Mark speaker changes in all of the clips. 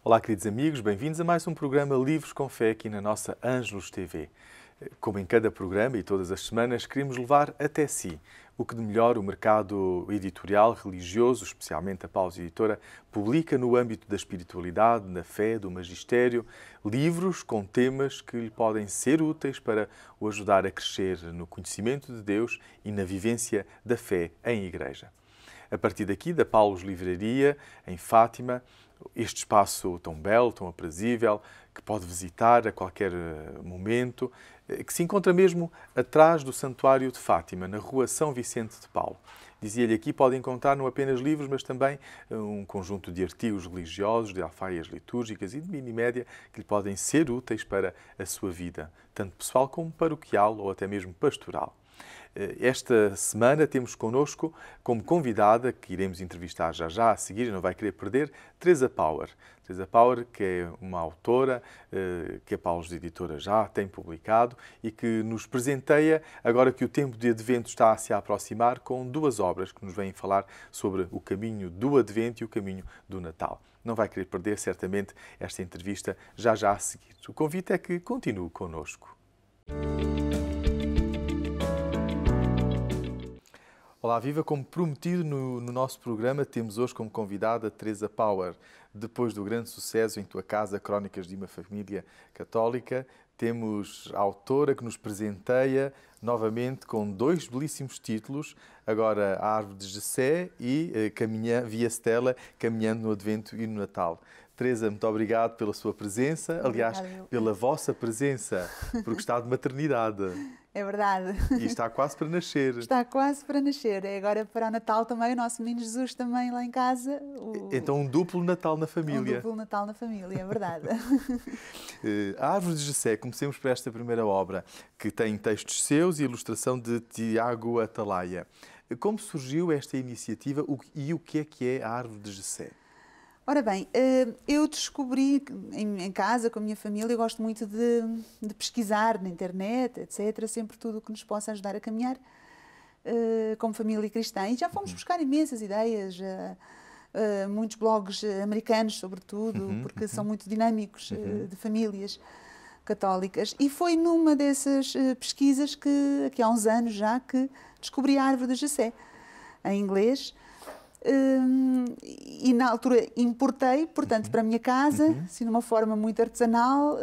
Speaker 1: Olá, queridos amigos, bem-vindos a mais um programa Livros com Fé aqui na nossa Ângelos TV. Como em cada programa e todas as semanas, queremos levar até si o que de melhor o mercado editorial religioso, especialmente a Paulus Editora, publica no âmbito da espiritualidade, da fé, do magistério, livros com temas que lhe podem ser úteis para o ajudar a crescer no conhecimento de Deus e na vivência da fé em igreja. A partir daqui, da Paulus Livraria, em Fátima, este espaço tão belo, tão aprazível, que pode visitar a qualquer momento, que se encontra mesmo atrás do Santuário de Fátima, na rua São Vicente de Paulo. Dizia-lhe aqui, pode encontrar não apenas livros, mas também um conjunto de artigos religiosos, de alfaias litúrgicas e de minimédia que lhe podem ser úteis para a sua vida, tanto pessoal como paroquial ou até mesmo pastoral. Esta semana temos connosco como convidada, que iremos entrevistar já a seguir, não vai querer perder, Teresa Power. Teresa Power, que é uma autora que a Paulus Editora já tem publicado e que nos presenteia, agora que o tempo de Advento está a se aproximar, com duas obras que nos vêm falar sobre o caminho do Advento e o caminho do Natal. Não vai querer perder, certamente, esta entrevista já a seguir. O convite é que continue connosco. Olá, viva! Como prometido no nosso programa, temos hoje como convidada Teresa Power. Depois do grande sucesso Em Tua Casa, Crónicas de uma Família Católica, temos a autora que nos presenteia novamente com dois belíssimos títulos, agora A Árvore de Jessé e Via Stella, Caminhando no Advento e no Natal. Teresa, muito obrigado pela sua presença, aliás, pela vossa presença, porque está de maternidade.
Speaker 2: É verdade.
Speaker 1: E está quase para nascer.
Speaker 2: Está quase para nascer. É agora para o Natal também, o nosso menino Jesus também lá em casa.
Speaker 1: Então um duplo Natal na família.
Speaker 2: Um duplo Natal na família, é verdade.
Speaker 1: A Árvore de Jessé, comecemos por esta primeira obra, que tem textos seus e ilustração de Tiago Atalaia. Como surgiu esta iniciativa e o que é a Árvore de Jessé?
Speaker 2: Ora bem, eu descobri em casa, com a minha família, eu gosto muito de pesquisar na internet, etc. Sempre tudo o que nos possa ajudar a caminhar como família cristã. E já fomos buscar imensas ideias, muitos blogs americanos, sobretudo, porque são muito dinâmicos, de famílias católicas. E foi numa dessas pesquisas que há uns anos já, que descobri a Árvore de Jessé, em inglês. E na altura importei, portanto, para a minha casa, assim, de uma forma muito artesanal,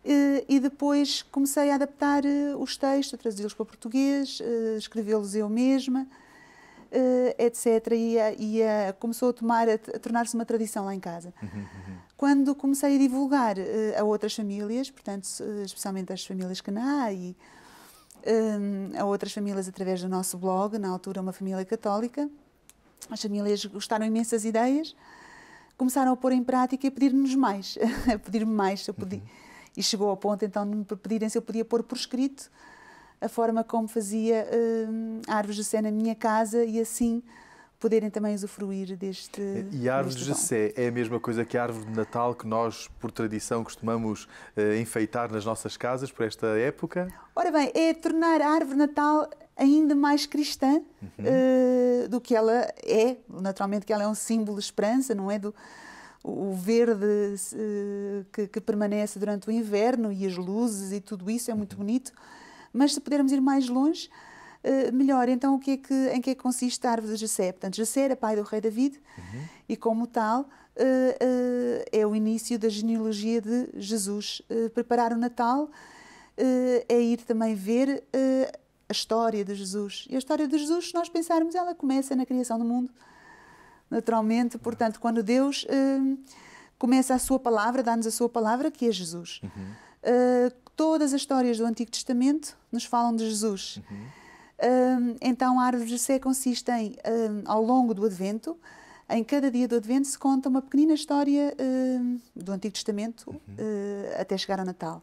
Speaker 2: e depois comecei a adaptar os textos, a trazê-los para o português, escrevê-los eu mesma, etc. Começou a tornar-se uma tradição lá em casa. Quando comecei a divulgar a outras famílias, portanto, especialmente as famílias Caná e a outras famílias através do nosso blog, na altura Uma Família Católica, as famílias gostaram imensas ideias, começaram a pôr em prática e a pedir-nos mais, a pedir-me mais. Se eu podia. E chegou ao ponto, então, de me pedirem se eu podia pôr por escrito a forma como fazia a Árvore de Jessé na minha casa e assim poderem também usufruir deste.
Speaker 1: E a Árvore de Jessé é a mesma coisa que a Árvore de Natal que nós, por tradição, costumamos enfeitar nas nossas casas por esta época?
Speaker 2: Ora bem, é tornar a Árvore de Natal ainda mais cristã do que ela é. Naturalmente que ela é um símbolo de esperança, não é? O verde que permanece durante o inverno e as luzes e tudo isso é muito bonito. Mas se pudermos ir mais longe, melhor. Então, em que consiste a Árvore de Jessé? Portanto, Jessé era pai do rei David e, como tal, é o início da genealogia de Jesus. Preparar o Natal é ir também ver a história de Jesus. E a história de Jesus, se nós pensarmos, ela começa na criação do mundo, naturalmente. Portanto, quando Deus começa a sua palavra, dá-nos a sua palavra, que é Jesus. Todas as histórias do Antigo Testamento nos falam de Jesus. Então, a Árvore de Jessé consiste em, ao longo do Advento, em cada dia do Advento se conta uma pequenina história do Antigo Testamento até chegar ao Natal.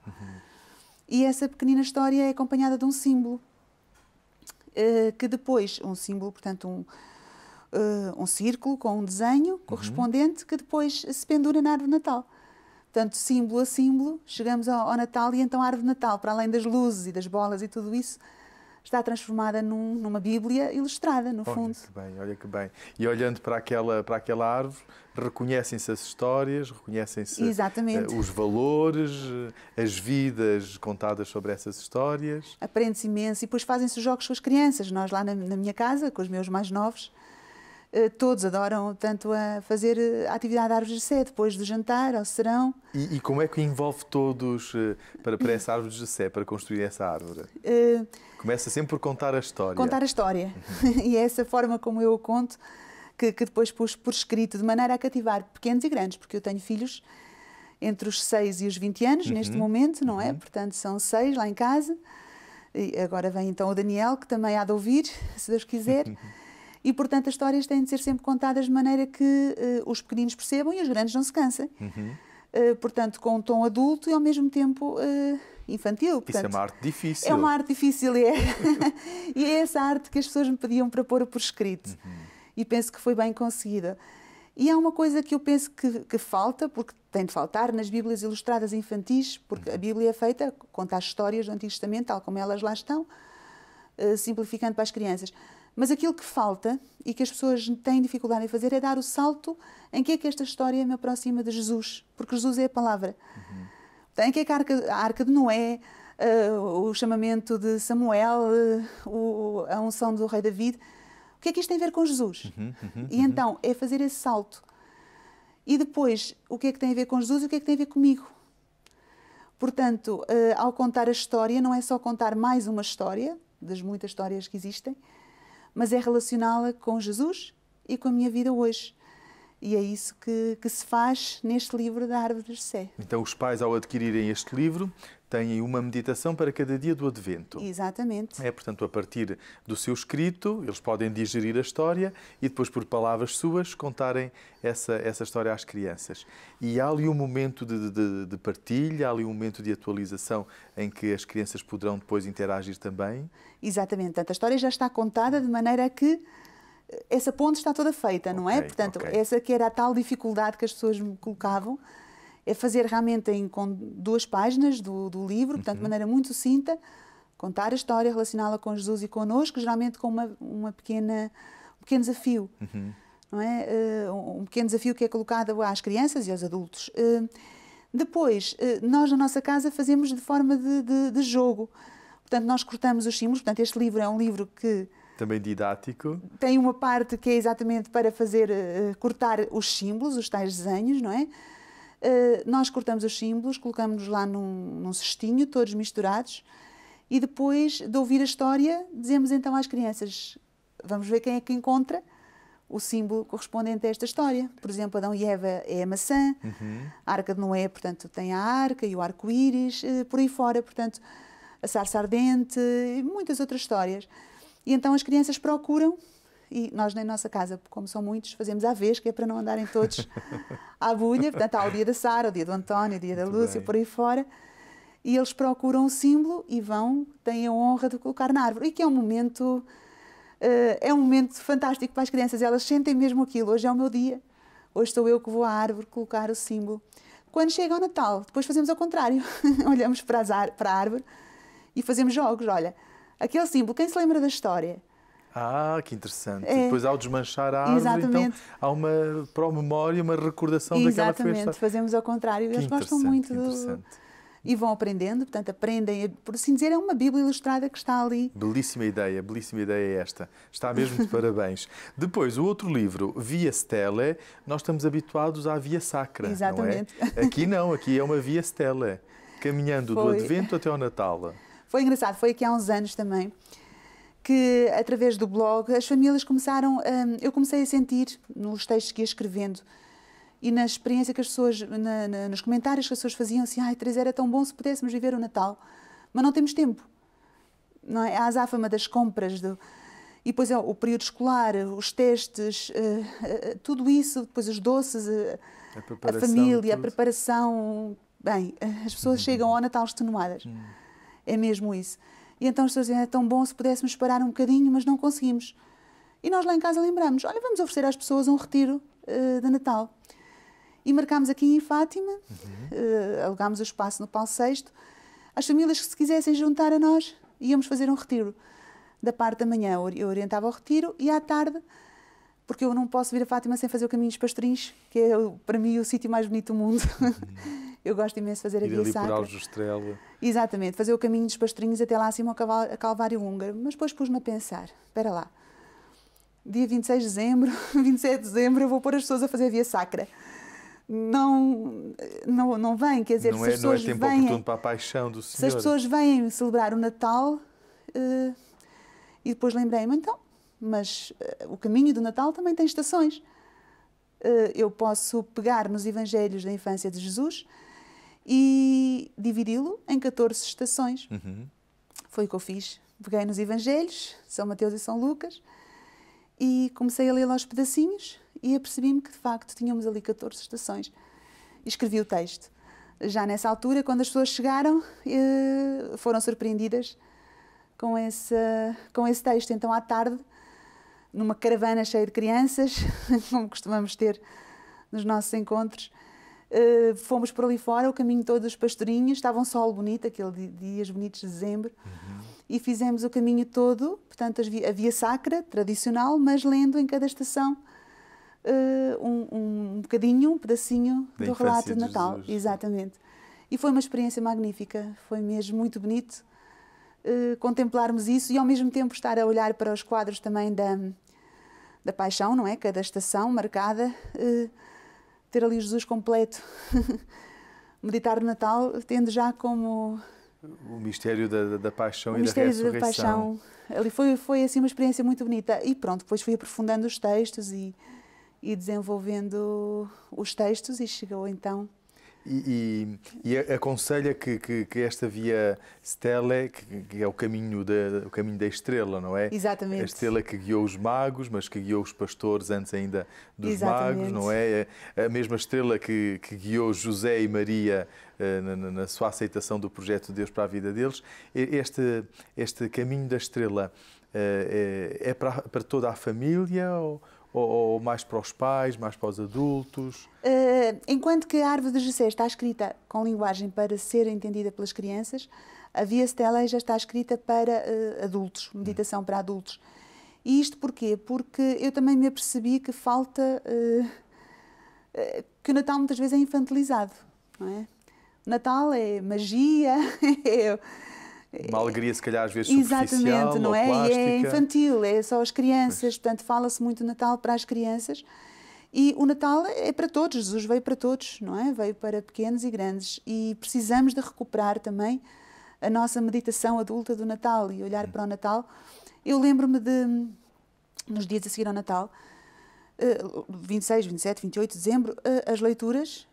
Speaker 2: E essa pequenina história é acompanhada de um símbolo, que depois, um símbolo, portanto, um círculo com um desenho correspondente, que depois se pendura na árvore de Natal. Portanto, símbolo a símbolo, chegamos ao Natal e então a árvore de Natal, para além das luzes e das bolas e tudo isso, está transformada numa Bíblia ilustrada, no fundo.
Speaker 1: Olha que bem, olha que bem. E olhando para aquela árvore, reconhecem-se as histórias, reconhecem-se os valores, as vidas contadas sobre essas histórias.
Speaker 2: Aprende-se imenso e depois fazem-se os jogos com as crianças. Nós lá na minha casa, com os meus mais novos, todos adoram tanto a fazer a atividade de árvores de Sé, depois do jantar, ao serão.
Speaker 1: E como é que envolve todos para essa árvore de Sé, para construir essa árvore? Começa sempre por contar a história.
Speaker 2: Contar a história. E é essa forma como eu o conto, que depois pus por escrito, de maneira a cativar pequenos e grandes, porque eu tenho filhos entre os 6 e os 20 anos, neste momento, não é? Portanto, são 6 lá em casa. E agora vem então o Daniel, que também há de ouvir, se Deus quiser. E, portanto, as histórias têm de ser sempre contadas de maneira que os pequeninos percebam e os grandes não se cansem. Portanto, com um tom adulto e, ao mesmo tempo, infantil. Portanto,
Speaker 1: isso é uma arte difícil.
Speaker 2: É uma arte difícil, é. E é essa arte que as pessoas me pediam para pôr por escrito. E penso que foi bem conseguida. E há uma coisa que eu penso que falta, porque tem de faltar nas Bíblias ilustradas infantis, porque a Bíblia é feita, conta as histórias do Antigo Testamento, tal como elas lá estão, simplificando para as crianças. Mas aquilo que falta e que as pessoas têm dificuldade em fazer é dar o salto em que é que esta história me aproxima de Jesus, porque Jesus é a palavra. Em que é que a arca de Noé, o chamamento de Samuel, a unção do rei David, o que é que isto tem a ver com Jesus? E então é fazer esse salto. E depois, o que é que tem a ver com Jesus e o que é que tem a ver comigo? Portanto, ao contar a história, não é só contar mais uma história, das muitas histórias que existem, mas é relacioná-la com Jesus e com a minha vida hoje. E é isso que se faz neste livro da Árvore de Sé.
Speaker 1: Então, os pais, ao adquirirem este livro, têm uma meditação para cada dia do Advento.
Speaker 2: Exatamente.
Speaker 1: Portanto, a partir do seu escrito, eles podem digerir a história e depois, por palavras suas, contarem essa história às crianças. E há ali um momento de partilha, há ali um momento de atualização em que as crianças poderão depois interagir também.
Speaker 2: Exatamente. Portanto, a história já está contada de maneira a que essa ponte está toda feita, não é? Portanto, essa que era a tal dificuldade que as pessoas me colocavam, é fazer realmente com 2 páginas do livro, portanto, de maneira muito sucinta, contar a história, relacioná-la com Jesus e connosco, geralmente com um pequeno desafio, não é? Um pequeno desafio que é colocado às crianças e aos adultos. Depois, nós na nossa casa fazemos de forma de jogo. Portanto, nós cortamos os símbolos. Portanto, este livro é um livro que
Speaker 1: também didático.
Speaker 2: Tem uma parte que é exatamente para fazer cortar os símbolos, os tais desenhos, não é? Nós cortamos os símbolos, colocamos-nos lá num cestinho, todos misturados, e depois de ouvir a história, dizemos então às crianças, vamos ver quem é que encontra o símbolo correspondente a esta história. Por exemplo, Adão e Eva é a maçã, a Arca de Noé, portanto, tem a arca e o arco-íris, por aí fora, portanto, a sarça ardente e muitas outras histórias. E então as crianças procuram, e nós na nossa casa, como são muitos, fazemos à vez, que é para não andarem todos à bulha. Portanto, há o dia da Sara, o dia do António, o dia da Lúcia, por aí fora. E eles procuram o símbolo e têm a honra de colocar na árvore. E que é um momento fantástico para as crianças. Elas sentem mesmo aquilo. Hoje é o meu dia. Hoje sou eu que vou à árvore colocar o símbolo. Quando chega ao Natal, depois fazemos ao contrário. Olhamos para a árvore e fazemos jogos. Olha, aquele símbolo, quem se lembra da história?
Speaker 1: Que interessante. Depois, ao desmanchar a árvore, então, há uma pró-memória, uma recordação daquela festa.
Speaker 2: Exatamente, fazemos ao contrário. Eles gostam muito e vão aprendendo, portanto, aprendem, por assim dizer, é uma Bíblia ilustrada que está ali.
Speaker 1: Belíssima ideia esta. Está mesmo de parabéns. Depois, o outro livro, Via Stele, nós estamos habituados à Via Sacra.
Speaker 2: Exatamente.
Speaker 1: Não é? Aqui não, aqui é uma Via Stele, caminhando do Advento até ao Natal.
Speaker 2: Foi engraçado, foi aqui há uns anos também, que através do blog as famílias começaram, eu comecei a sentir nos textos que ia escrevendo e na experiência que as pessoas, nos comentários que as pessoas faziam assim, Teresa, era tão bom se pudéssemos viver o Natal, mas não temos tempo. Não é? A azáfama das compras, e depois o período escolar, os testes, tudo isso, depois os doces, a família, a preparação. Bem, as pessoas chegam ao Natal extenuadas. É mesmo isso. E então as pessoas dizem, é tão bom se pudéssemos parar um bocadinho, mas não conseguimos. E nós lá em casa lembramos, olha, vamos oferecer às pessoas um retiro de Natal. E marcámos aqui em Fátima, alugámos o espaço no Paulo VI, as famílias que se quisessem juntar a nós, íamos fazer um retiro. da parte da manhã eu orientava o retiro e à tarde, porque eu não posso vir a Fátima sem fazer o Caminho dos Pastorinhos, que é para mim o sítio mais bonito do mundo. Eu gosto imenso de fazer a Via Sacra.
Speaker 1: Ir ali por Aljustrel.
Speaker 2: Exatamente, fazer o Caminho dos Pastorinhos até lá acima ao Calvário Húngaro. Mas depois pus-me a pensar, espera lá, dia 26 de dezembro, 27 de dezembro, eu vou pôr as pessoas a fazer a Via Sacra. Não vem, quer dizer,
Speaker 1: não
Speaker 2: se as pessoas
Speaker 1: não é tempo
Speaker 2: vêm,
Speaker 1: oportuno para a paixão do Senhor.
Speaker 2: Se as pessoas vêm celebrar o Natal, e depois lembrei-me, então, mas o caminho do Natal também tem estações. Eu posso pegar nos Evangelhos da infância de Jesus e dividi-lo em 14 estações. Foi o que eu fiz. Peguei nos Evangelhos, São Mateus e São Lucas, e comecei a ler aos pedacinhos e apercebi-me que, de facto, tínhamos ali 14 estações. E escrevi o texto. Já nessa altura, quando as pessoas chegaram, foram surpreendidas com esse texto. Então, à tarde, numa caravana cheia de crianças, como costumamos ter nos nossos encontros, fomos por ali fora, o caminho todo dos pastorinhos, estava um sol bonito, aquele dias bonitos de dezembro, e fizemos o caminho todo, portanto a Via Sacra, tradicional, mas lendo em cada estação um bocadinho, um pedacinho do relato de Natal.
Speaker 1: Jesus.
Speaker 2: Exatamente. E foi uma experiência magnífica, foi mesmo muito bonito contemplarmos isso e ao mesmo tempo estar a olhar para os quadros também da Paixão, não é? Cada estação marcada, ter ali Jesus completo. Meditar no Natal, tendo já como
Speaker 1: o mistério da paixão
Speaker 2: o
Speaker 1: e da ressurreição.
Speaker 2: Da paixão. Ali foi assim uma experiência muito bonita. E pronto, depois fui aprofundando os textos e desenvolvendo os textos e chegou então...
Speaker 1: E aconselha que esta Via Stele, que é o caminho da estrela, não é?
Speaker 2: Exatamente.
Speaker 1: A estrela que guiou os magos, mas que guiou os pastores antes ainda dos
Speaker 2: Exatamente.
Speaker 1: magos, não é? A mesma estrela que guiou José e Maria na sua aceitação do projeto de Deus para a vida deles. Este caminho da estrela é para toda a família ou mais para os pais, mais para os adultos?
Speaker 2: Enquanto que a Árvore de Jessé está escrita com linguagem para ser entendida pelas crianças, a Via Stella já está escrita para adultos, meditação para adultos. E isto porquê? Porque eu também me apercebi que falta... que o Natal muitas vezes é infantilizado, não é? O Natal é magia,
Speaker 1: uma alegria, se calhar, às vezes superficial.
Speaker 2: Exatamente, não é?
Speaker 1: Plástica.
Speaker 2: E é infantil, é só as crianças. Portanto, fala-se muito do Natal para as crianças. E o Natal é para todos, Jesus veio para todos, não é? Veio para pequenos e grandes. E precisamos de recuperar também a nossa meditação adulta do Natal e olhar para o Natal. Eu lembro-me nos dias a seguir ao Natal, 26, 27, 28 de dezembro, as leituras,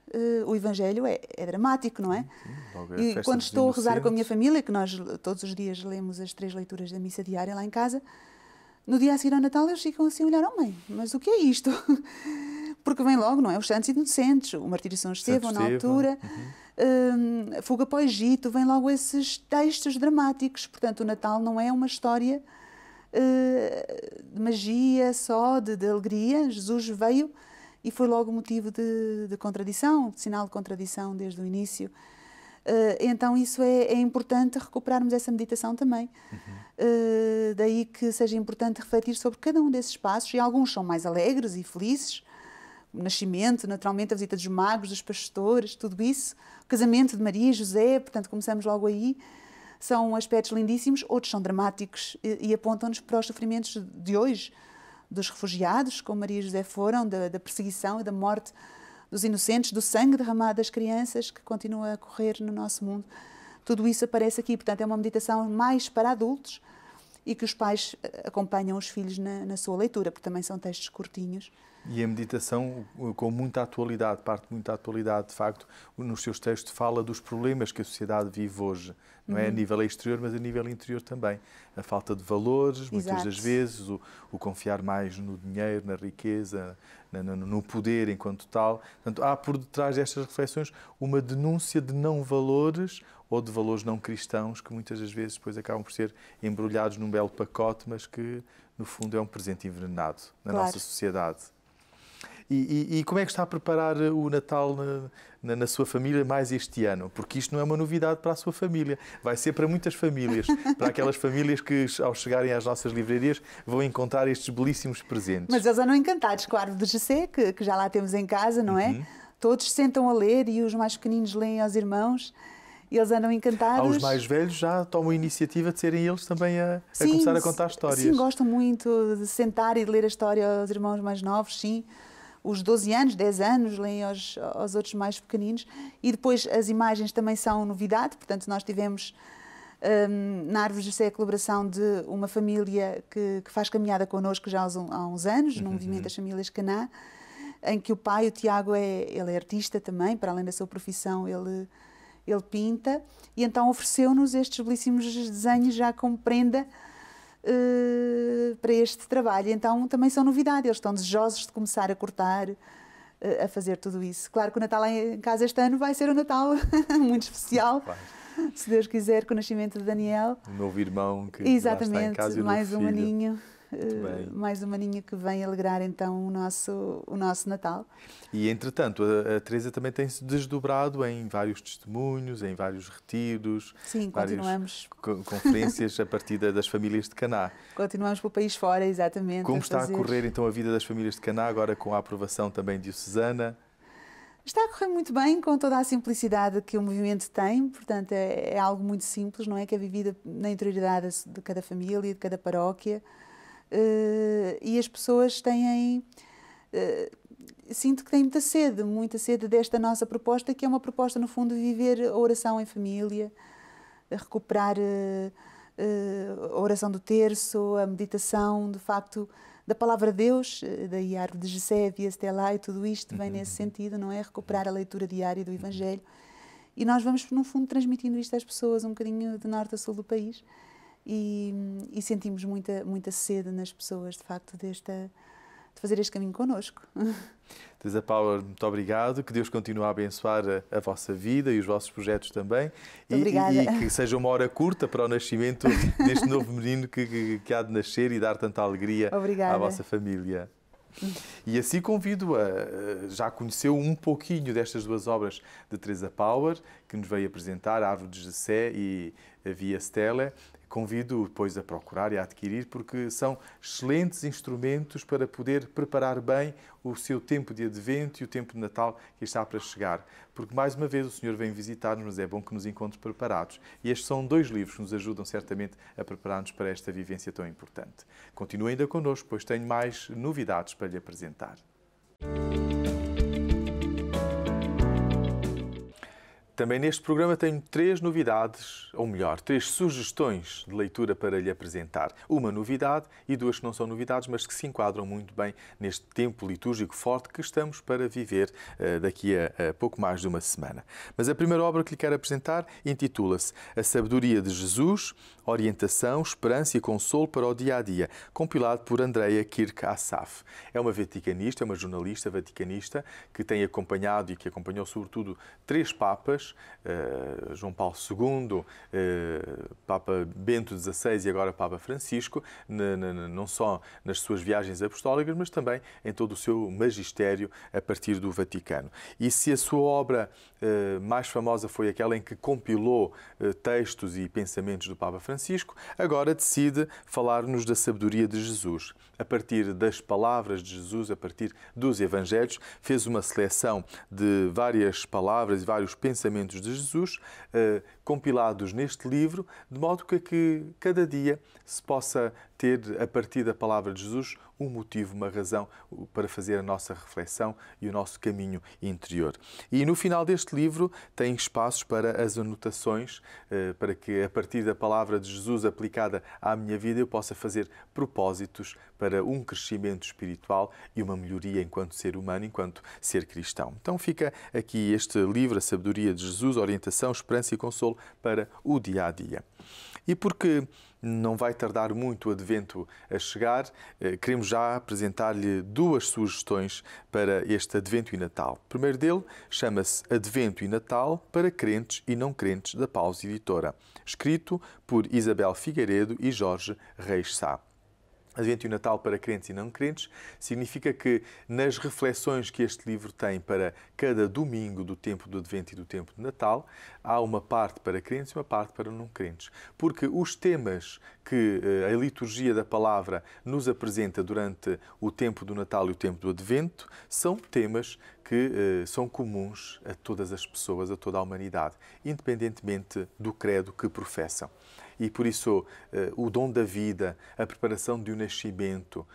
Speaker 2: o Evangelho é dramático, não é?
Speaker 1: Sim,
Speaker 2: e quando estou a rezar com a minha família, que nós todos os dias lemos as 3 leituras da missa diária lá em casa, no dia a seguir ao Natal eles ficam assim a olhar, oh mãe, mas o que é isto? Porque vem logo, não é? Os Santos Inocentes, o Martírio de São Estevão, na altura, a Fuga para o Egito, vem logo esses textos dramáticos. Portanto, o Natal não é uma história de magia só, de alegria. Jesus veio e foi logo motivo de contradição, de sinal de contradição desde o início. Então isso é importante recuperarmos essa meditação também. Daí que seja importante refletir sobre cada um desses passos, e alguns são mais alegres e felizes, o nascimento, naturalmente, a visita dos magos, dos pastores, tudo isso, o casamento de Maria e José, portanto começamos logo aí. São aspectos lindíssimos, outros são dramáticos e apontam-nos para os sofrimentos de hoje, dos refugiados, como Maria e José foram, da perseguição e da morte dos inocentes, do sangue derramado das crianças que continua a correr no nosso mundo. Tudo isso aparece aqui, portanto é uma meditação mais para adultos e que os pais acompanham os filhos na sua leitura, porque também são textos curtinhos.
Speaker 1: E a meditação com muita atualidade, parte de muita atualidade, de facto, nos seus textos fala dos problemas que a sociedade vive hoje, não é a nível exterior, mas a nível interior também. A falta de valores, muitas das vezes, o confiar mais no dinheiro, na riqueza, no poder enquanto tal. Portanto, há por detrás destas reflexões uma denúncia de não valores ou de valores não cristãos que muitas das vezes depois acabam por ser embrulhados num belo pacote, mas que, no fundo, é um presente envenenado na nossa sociedade. E como é que está a preparar o Natal na sua família mais este ano? Porque isto não é uma novidade para a sua família. Vai ser para muitas famílias. Para aquelas famílias que, ao chegarem às nossas livrarias, vão encontrar estes belíssimos presentes.
Speaker 2: Mas eles andam encantados com a árvore de Jessé, que já lá temos em casa, não é? Todos se sentam a ler e os mais pequeninos leem aos irmãos. E eles andam encantados.
Speaker 1: Aos mais velhos já tomam a iniciativa de serem eles também a começar a contar histórias.
Speaker 2: Sim, gostam muito de sentar e de ler a história aos irmãos mais novos, sim. Os 12 anos, 10 anos, leem aos outros mais pequeninos. E depois as imagens também são novidade. Portanto, nós tivemos na Árvore de Jessé a colaboração de uma família que faz caminhada connosco já há uns anos, no movimento das famílias Caná, em que o pai, o Tiago, ele é artista também, para além da sua profissão, ele pinta, e então ofereceu-nos estes belíssimos desenhos já como prenda para este trabalho. Então também são novidade, eles estão desejosos de começar a cortar, a fazer tudo isso. Claro que o Natal em casa este ano vai ser um Natal muito especial, se Deus quiser, com o nascimento de Daniel.
Speaker 1: Um novo irmão que
Speaker 2: exatamente,
Speaker 1: lá está em casa e
Speaker 2: mais um aninho.
Speaker 1: Mais
Speaker 2: uma aninha que vem alegrar então o nosso Natal.
Speaker 1: E entretanto a Teresa também tem-se desdobrado em vários testemunhos, em vários retiros.
Speaker 2: Sim, continuamos.
Speaker 1: Conferências a partir das famílias de Caná.
Speaker 2: Continuamos para o país fora, exatamente.
Speaker 1: Como está a correr então a vida das famílias de Caná, agora com a aprovação também diocesana?
Speaker 2: Está a correr muito bem, com toda a simplicidade que o movimento tem, portanto é algo muito simples, não é? Que é vivida na interioridade de cada família, de cada paróquia. E as pessoas têm, sinto que têm muita sede desta nossa proposta, que é uma proposta, no fundo, de viver a oração em família, a recuperar a oração do terço, a meditação, de facto, da palavra de Deus, daí a Árvore de Jessé, Via Stella, e tudo isto vem nesse sentido, não é? Recuperar a leitura diária do Evangelho. E nós vamos, no fundo, transmitindo isto às pessoas, um bocadinho de norte a sul do país. E sentimos muita sede nas pessoas, de facto, de fazer este caminho connosco.
Speaker 1: Teresa Power, muito obrigado. Que Deus continue a abençoar a vossa vida e os vossos projetos também.
Speaker 2: Obrigada.
Speaker 1: E que seja uma hora curta para o nascimento deste novo menino que há de nascer e dar tanta alegria à vossa família. E assim convido-a, já conheceu um pouquinho destas duas obras de Teresa Power, que nos veio apresentar, a Árvore de Jessé e a Via Stella. Convido depois a procurar e a adquirir, porque são excelentes instrumentos para poder preparar bem o seu tempo de Advento e o tempo de Natal que está para chegar. Porque, mais uma vez, o Senhor vem visitar-nos, mas é bom que nos encontre preparados. E estes são dois livros que nos ajudam certamente a preparar-nos para esta vivência tão importante. Continue ainda connosco, pois tenho mais novidades para lhe apresentar. Também neste programa tenho 3 novidades, ou melhor, 3 sugestões de leitura para lhe apresentar. Uma novidade e 2 que não são novidades, mas que se enquadram muito bem neste tempo litúrgico forte que estamos para viver daqui a pouco mais de uma semana. Mas a primeira obra que lhe quero apresentar intitula-se A Sabedoria de Jesus, Orientação, Esperança e Consolo para o Dia-a-Dia, compilado por Andrea Kirk Assaf. É uma vaticanista, é uma jornalista vaticanista que tem acompanhado e que acompanhou sobretudo 3 papas, João Paulo II, Papa Bento XVI e agora Papa Francisco, não só nas suas viagens apostólicas, mas também em todo o seu magistério a partir do Vaticano. E se a sua obra mais famosa foi aquela em que compilou textos e pensamentos do Papa Francisco, agora decide falar-nos da sabedoria de Jesus. A partir das palavras de Jesus, a partir dos Evangelhos, fez uma seleção de várias palavras e vários pensamentos de Jesus, compilados neste livro, de modo que cada dia se possa ter, a partir da palavra de Jesus, um motivo, uma razão para fazer a nossa reflexão e o nosso caminho interior. E no final deste livro tem espaços para as anotações, para que a partir da palavra de Jesus aplicada à minha vida eu possa fazer propósitos para um crescimento espiritual e uma melhoria enquanto ser humano, enquanto ser cristão. Então fica aqui este livro, A Sabedoria de Jesus, Orientação, Esperança e Consolo para o Dia-a-Dia. E porque não vai tardar muito o Advento a chegar, queremos já apresentar-lhe 2 sugestões para este Advento e Natal. O primeiro dele chama-se Advento e Natal para crentes e não crentes, da Paus Editora, escrito por Isabel Figueiredo e Jorge Reis Sá. Advento e Natal para crentes e não crentes, significa que nas reflexões que este livro tem para cada domingo do tempo do Advento e do tempo de Natal, há uma parte para crentes e uma parte para não crentes. Porque os temas que a liturgia da palavra nos apresenta durante o tempo do Natal e o tempo do Advento são temas que são comuns a todas as pessoas, a toda a humanidade, independentemente do credo que professam. E por isso o dom da vida, a preparação de um nascimento,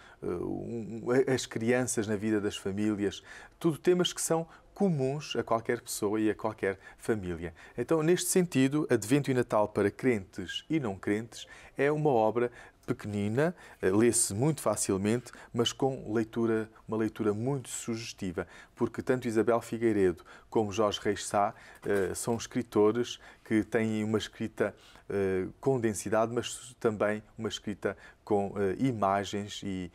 Speaker 1: as crianças na vida das famílias, tudo temas que são comuns a qualquer pessoa e a qualquer família. Então, neste sentido, Advento e Natal para crentes e não crentes é uma obra pequenina, lê-se muito facilmente, mas com uma leitura muito sugestiva, porque tanto Isabel Figueiredo como Jorge Reis Sá são escritores que têm uma escrita com densidade, mas também uma escrita com imagens e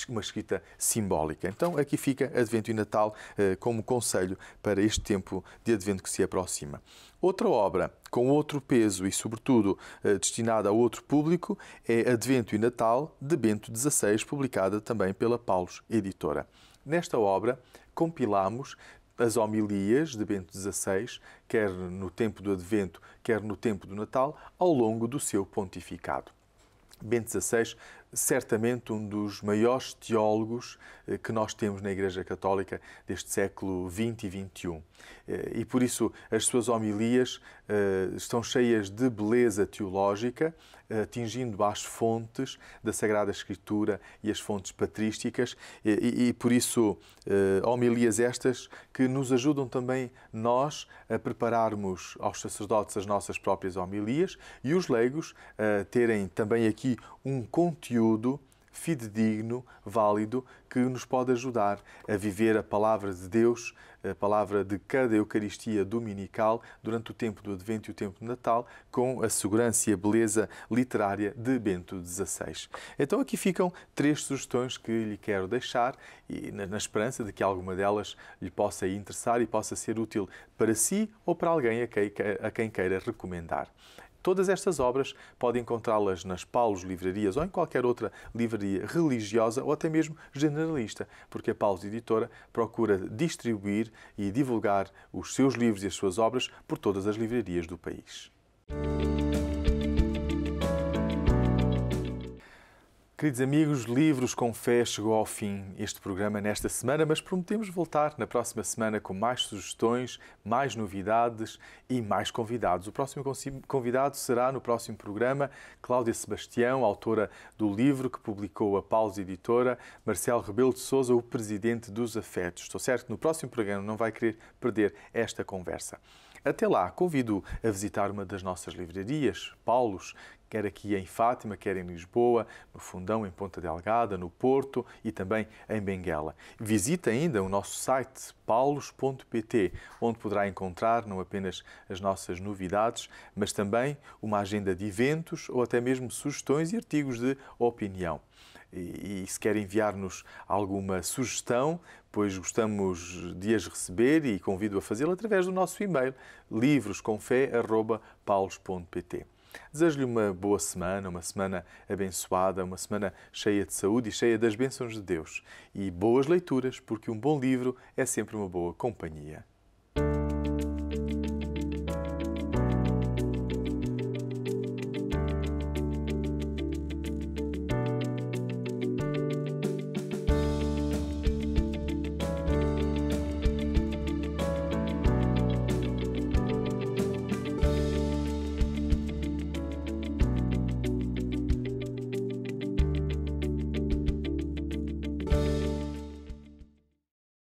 Speaker 1: uma escrita simbólica. Então, aqui fica Advento e Natal como conselho para este tempo de Advento que se aproxima. Outra obra com outro peso e, sobretudo, destinada a outro público é Advento e Natal, de Bento XVI, publicada também pela Paulus Editora. Nesta obra, compilamos as homilias de Bento XVI, quer no tempo do Advento, quer no tempo do Natal, ao longo do seu pontificado. Bento XVI, certamente um dos maiores teólogos que nós temos na Igreja Católica deste século XX e XXI. E por isso as suas homilias estão cheias de beleza teológica, atingindo às fontes da Sagrada Escritura e as fontes patrísticas, e por isso homilias estas que nos ajudam também nós a prepararmos aos sacerdotes as nossas próprias homilias e os leigos a terem também aqui um conteúdo fidedigno, válido, que nos pode ajudar a viver a palavra de Deus, a palavra de cada Eucaristia dominical durante o tempo do Advento e o tempo do Natal, com a segurança e a beleza literária de Bento XVI. Então aqui ficam 3 sugestões que lhe quero deixar e na esperança de que alguma delas lhe possa interessar e possa ser útil para si ou para alguém a quem queira recomendar. Todas estas obras podem encontrá-las nas Paulus Livrarias ou em qualquer outra livraria religiosa ou até mesmo generalista, porque a Paulus Editora procura distribuir e divulgar os seus livros e as suas obras por todas as livrarias do país. Queridos amigos, Livros com Fé chegou ao fim este programa nesta semana, mas prometemos voltar na próxima semana com mais sugestões, mais novidades e mais convidados. O próximo convidado será no próximo programa Cláudia Sebastião, autora do livro que publicou a Paulus Editora, Marcelo Rebelo de Sousa, o Presidente dos Afetos. Estou certo que no próximo programa não vai querer perder esta conversa. Até lá, convido a visitar uma das nossas livrarias, Paulus, quer aqui em Fátima, quer em Lisboa, no Fundão, em Ponta Delgada, no Porto e também em Benguela. Visite ainda o nosso site paulus.pt, onde poderá encontrar não apenas as nossas novidades, mas também uma agenda de eventos ou até mesmo sugestões e artigos de opinião. E se quer enviar-nos alguma sugestão, pois gostamos de as receber e convido a fazê-lo através do nosso e-mail livroscomfé@paulus.pt. Desejo-lhe uma boa semana, uma semana abençoada, uma semana cheia de saúde e cheia das bênçãos de Deus. E boas leituras, porque um bom livro é sempre uma boa companhia.